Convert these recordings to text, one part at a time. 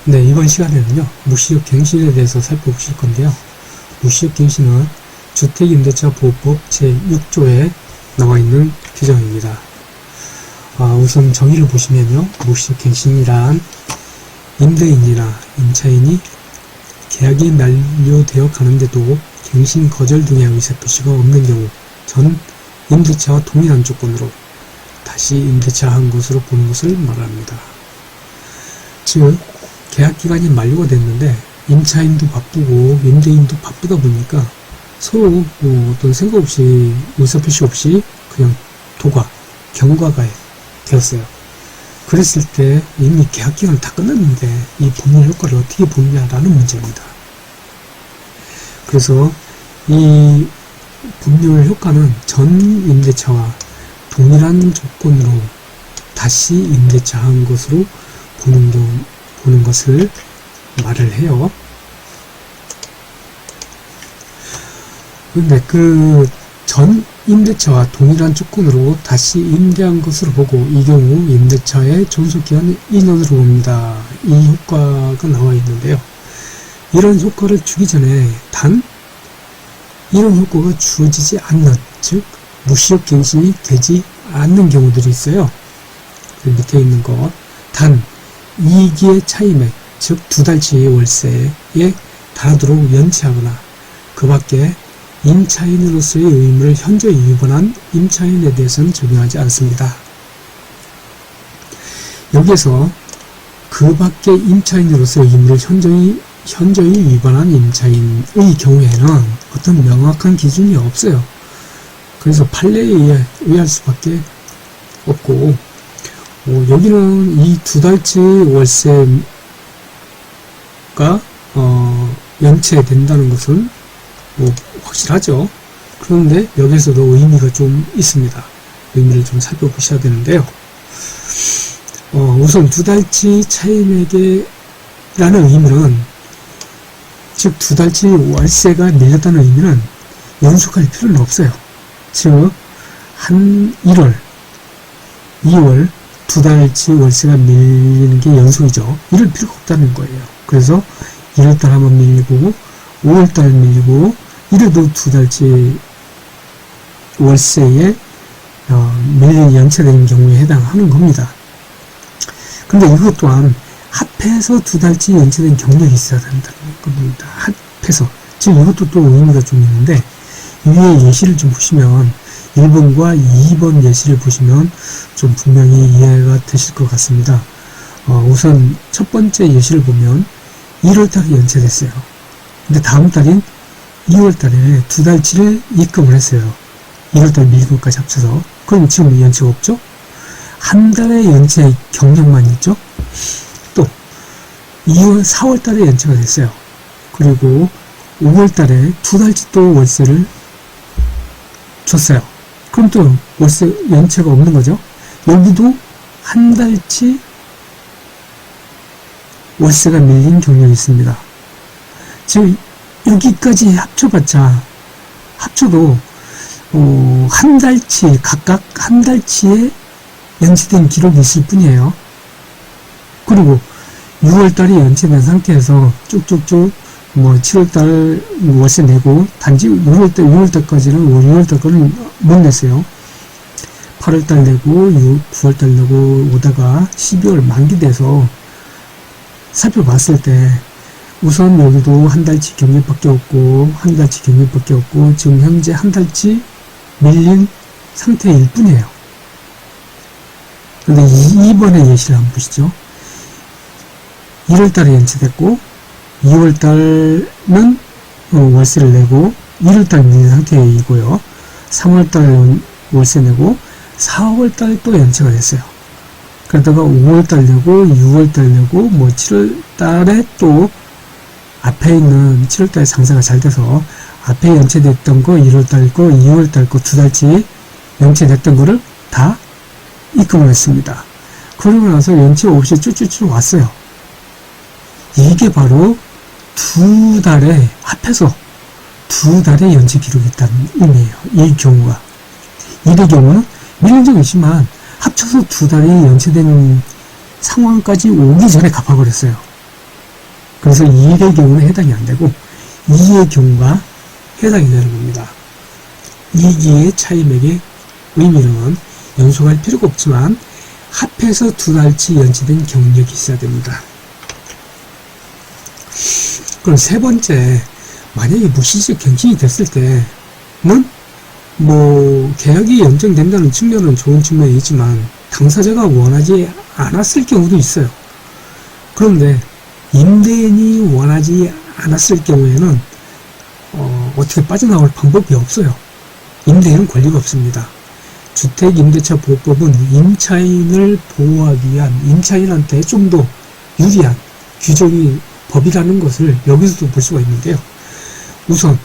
네, 이번 시간에는요, 무시효갱신에 대해서 살펴보실 건데요. 무시효갱신은 주택임대차보호법 제6조에 나와 있는 규정입니다. 우선 정의를 보시면요, 무시효갱신이란 임대인이나 임차인이 계약이 만료되어 가는데도 갱신 거절 등의 의사표시가 없는 경우 전 임대차와 동일한 조건으로 다시 임대차한 것으로 보는 것을 말합니다. 즉, 계약기간이 만료가 됐는데 임차인도 바쁘고 임대인도 바쁘다 보니까 서로 어떤 생각 없이 의사표시 없이 그냥 경과가 되었어요. 그랬을 때 이미 계약기간을 다 끝났는데 이 법률 효과를 어떻게 보느냐라는 문제입니다. 그래서 이 법률 효과는 전 임대차와 동일한 조건으로 다시 임대차한 것으로 보는 것을 말을 해요. 근데 그 전 임대차와 동일한 조건으로 다시 임대한 것으로 보고 이 경우 임대차의 존속기한 인원으로 봅니다. 이 효과가 나와 있는데요. 이런 효과를 주기 전에 단 이런 효과가 주어지지 않는, 즉 무시효갱신이 되지 않는 경우들이 있어요. 밑에 있는 것, 단 이익의 차임액, 즉 2달치 월세에 달하도록 연체하거나 그 밖에 임차인으로서의 의무를 현저히 위반한 임차인에 대해서는 적용하지 않습니다. 여기에서 그 밖에 임차인으로서의 의무를 현저히 위반한 임차인의 경우에는 어떤 명확한 기준이 없어요. 그래서 판례에 의할 수밖에 없고, 여기는 이 2달치 월세가 연체된다는 것은 확실하죠. 그런데 여기서도 의미가 좀 있습니다. 의미를 좀 살펴보셔야 되는데요. 우선 2달치 차임액이라는 의미는, 즉 2달치 월세가 밀렸다는 의미는 연속할 필요는 없어요. 즉 한 1월, 2월 2달치 월세가 밀리는 게 연속이죠. 이럴 필요가 없다는 거예요. 그래서 1월달 한번 밀리고 5월달 밀리고 이래도 2달치 월세에 밀린 연체되는 경우에 해당하는 겁니다. 근데 이것 또한 합해서 2달치 연체된 경력이 있어야 된다는 겁니다. 합해서. 즉 이것도 또 의미가 좀 있는데, 위에 예시를 좀 보시면 1번과 2번 예시를 보시면 좀 분명히 이해가 되실 것 같습니다. 우선 첫 번째 예시를 보면 1월달에 연체됐어요. 근데 다음 달인 2월달에 2달치를 입금을 했어요. 1월달 밀금까지 합쳐서. 그럼 지금 연체가 없죠? 한 달의 연체 경력만 있죠? 또 4월달에 연체가 됐어요. 그리고 5월달에 2달치 또 월세를 줬어요. 그럼 또 월세 연체가 없는 거죠? 여기도 한 달치 월세가 밀린 경력이 있습니다. 즉 여기까지 합쳐도 한 달치, 각각 한 달치에 연체된 기록이 있을 뿐이에요. 그리고 6월달이 연체된 상태에서 쭉쭉쭉 7월달 월세 내고, 단지 6월달까지는 6월달 거는 못 냈어요. 8월달 내고 9월달 내고 오다가 12월 만기돼서 살펴봤을 때 우선 여기도 한 달치 경력밖에 없고 지금 현재 한 달치 밀린 상태일 뿐이에요. 그런데 2번의 예시를 한번 보시죠. 1월달에 연체됐고 2월달은 월세를 내고 1월달 밀린 상태이고요. 3월달 월세 내고 4월달 또 연체가 됐어요. 그러다가 5월달 내고 6월달 내고 7월달에 또 앞에 있는 7월달에 장사가 잘 돼서 앞에 연체됐던 거 1월달 거 2월달 거 2달치 연체됐던 거를 다 입금을 했습니다. 그러고 나서 연체 없이 쭉쭉쭉 왔어요. 이게 바로 합해서 2달의 연체 기록이 있다는 의미예요. 이 경우가. 이의 경우는 밀린 적이 있지만 합쳐서 2달이 연체되는 상황까지 오기 전에 갚아버렸어요. 그래서 1의 경우는 해당이 안 되고 2의 경우가 해당이 되는 겁니다. 이기의 차임액의 의미는 연속할 필요가 없지만 합해서 두 달치 연체된 경력이 있어야 됩니다. 그럼 세 번째, 만약에 무시적 갱신이 됐을 때는 뭐 계약이 연장된다는 측면은 좋은 측면이 있지만 당사자가 원하지 않았을 경우도 있어요. 그런데 임대인이 원하지 않았을 경우에는 어떻게 빠져나올 방법이 없어요. 임대인은 권리가 없습니다. 주택임대차보호법은 임차인을 보호하기 위한, 임차인한테 좀 더 유리한 규정이 법이라는 것을 여기서도 볼 수가 있는데요. 우선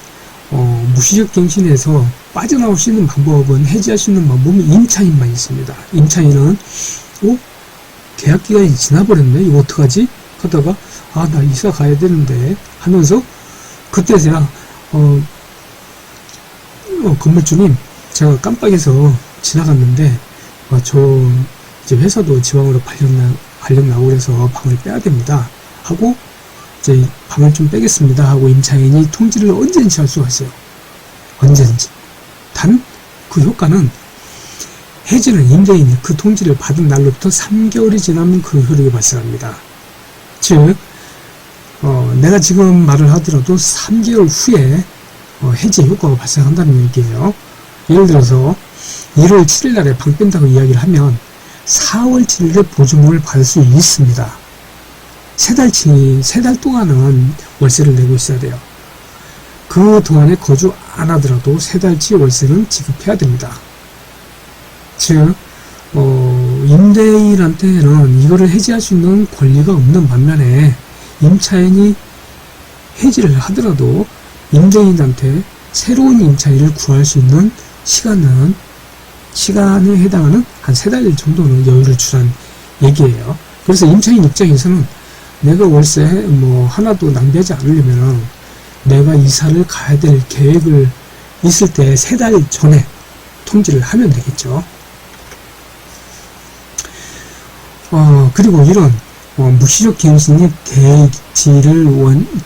무시적 갱신에서 빠져나올 수 있는 방법은, 해지할 수 있는 방법은 임차인만 있습니다. 임차인은 계약기간이 지나버렸네, 이거 어떡하지? 하다가 나 이사 가야 되는데 하면서 그때서야 건물주님, 제가 깜빡해서 지나갔는데 저 이제 회사도 지방으로 발령 나고 그래서 방을 빼야 됩니다 하고 이제 방을 좀 빼겠습니다 하고 임차인이 통지를 언제든지 할 수가 있어요. 언제든지. 단 그 효과는 해지는 임대인이 그 통지를 받은 날로부터 3개월이 지나면 그 효력이 발생합니다. 즉 내가 지금 말을 하더라도 3개월 후에 해지 효과가 발생한다는 얘기예요. 예를 들어서 1월 7일 날에 방 뺀다고 이야기를 하면 4월 7일에 보증금을 받을 수 있습니다. 세 달 동안은 월세를 내고 있어야 돼요. 그 동안에 거주 안 하더라도 세 달치 월세는 지급해야 됩니다. 즉 임대인한테는 이거를 해지할 수 있는 권리가 없는 반면에 임차인이 해지를 하더라도 임대인한테 새로운 임차인을 구할 수 있는 시간에 해당하는 한 3달 정도는 여유를 주란 얘기예요. 그래서 임차인 입장에서는 내가 월세 하나도 낭비하지 않으려면 내가 이사를 가야 될 계획을 있을 때 3달 전에 통지를 하면 되겠죠. 그리고 이런 무시적 갱신이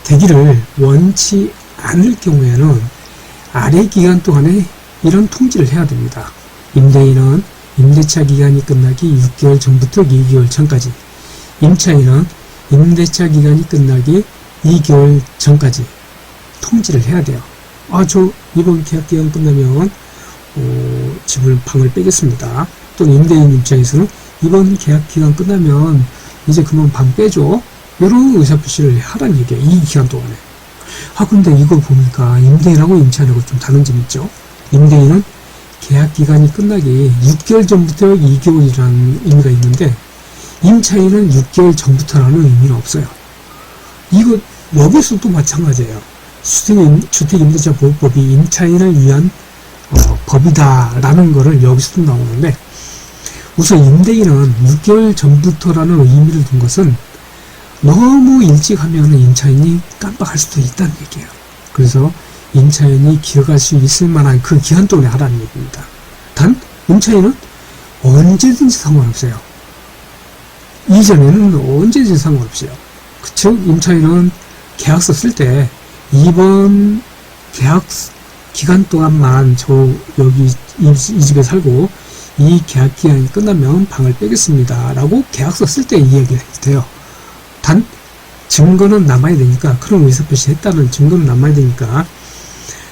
되기를 원치 않을 경우에는 아래 기간 동안에 이런 통지를 해야 됩니다. 임대인은 임대차 기간이 끝나기 6개월 전부터 2개월 전까지, 임차인은 임대차 기간이 끝나기 2개월 전까지 통지를 해야 돼요. 저 이번 계약 기간 끝나면 방을 빼겠습니다. 또는 임대인 입장에서는 이번 계약 기간 끝나면 이제 그만 방 빼줘, 이런 의사표시를 하라는 얘기예요. 이 기간 동안에. 근데 이거 보니까 임대인하고 임차인하고 좀 다른 점이 있죠. 임대인은 계약 기간이 끝나기 6개월 전부터 2개월이라는 의미가 있는데 임차인은 6개월 전부터라는 의미는 없어요. 이거 여기서도 마찬가지예요. 주택임대차보호법이 임차인을 위한 법이다라는 거를 여기서도 나오는데, 우선 임대인은 6개월 전부터라는 의미를 둔 것은 너무 일찍 하면 임차인이 깜빡할 수도 있다는 얘기예요. 그래서 임차인이 기억할 수 있을 만한 그 기간 동안에 하라는 얘기입니다. 단 임차인은 언제든지 상관없어요. 이전에는 언제든지 상관없어요. 즉 임차인은 계약서 쓸 때 이번 계약 기간 동안만 여기 이 집에 살고 이 계약 기간이 끝나면 방을 빼겠습니다 라고 계약서 쓸 때 이야기를 해도 돼요. 단 증거는 남아야 되니까, 그런 의사표시 했다는 증거는 남아야 되니까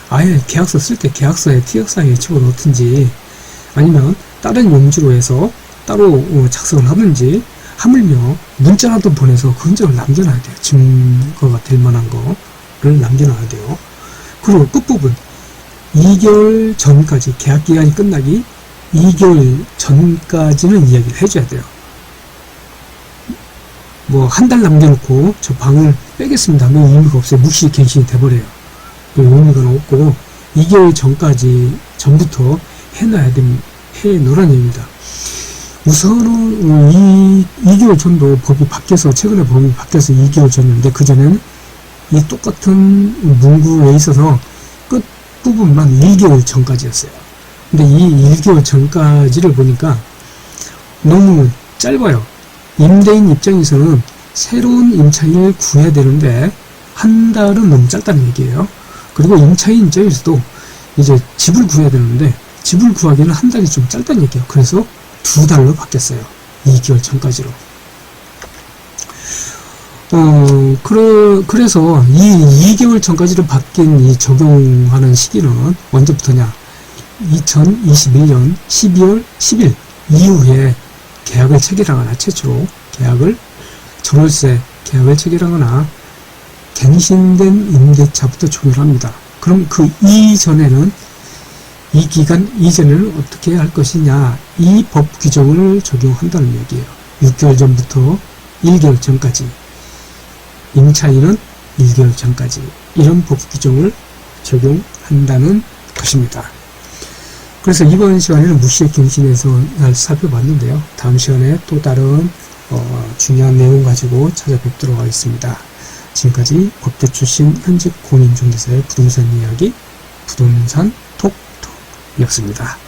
아예 계약서 쓸 때 계약서에 티격사항에 집어넣든지 아니면 다른 용지로 해서 따로 작성을 하든지, 하물며 문자라도 보내서 그 흔적을 남겨놔야 돼요. 증거가 될 만한 거를 남겨놔야 돼요. 그리고 끝부분 2개월 전까지, 계약기간이 끝나기 2개월 전까지는 이야기를 해줘야 돼요. 한 달 남겨놓고 저 방을 빼겠습니다 하면 의미가 없어요. 묵시 갱신이 돼버려요. 의미가 없고 2개월 전부터 해놓으라는 얘기입니다. 우선은 2개월 전도 최근에 법이 바뀌어서 2개월 전인데, 그전에는 이 똑같은 문구에 있어서 끝부분만 1개월 전까지였어요. 근데 이 1개월 전까지를 보니까 너무 짧아요. 임대인 입장에서는 새로운 임차인을 구해야 되는데 한 달은 너무 짧다는 얘기예요. 그리고 임차인 입장에서도 이제 집을 구해야 되는데 집을 구하기에는 한 달이 좀 짧다는 얘기예요. 그래서 2달로 바뀌었어요. 2개월 전까지로. 그래서 이 2개월 전까지로 바뀐 이 적용하는 시기는 언제부터냐? 2021년 12월 10일 이후에 계약을 체결하거나 최초로 전월세 계약을 체결하거나 갱신된 임대차부터 적용합니다. 그럼 그 이전에는 이 기간 이전에는 어떻게 할 것이냐? 이 법 규정을 적용한다는 얘기예요. 6개월 전부터 1개월 전까지, 임차인은 1개월 전까지 이런 법 규정을 적용한다는 것입니다. 그래서 이번 시간에는 무시액 갱신에서 살펴봤는데요. 다음 시간에 또 다른 중요한 내용 가지고 찾아뵙도록 하겠습니다. 지금까지 법대 출신 현직 공인중개사의 부동산 이야기 부동산 톡톡이었습니다.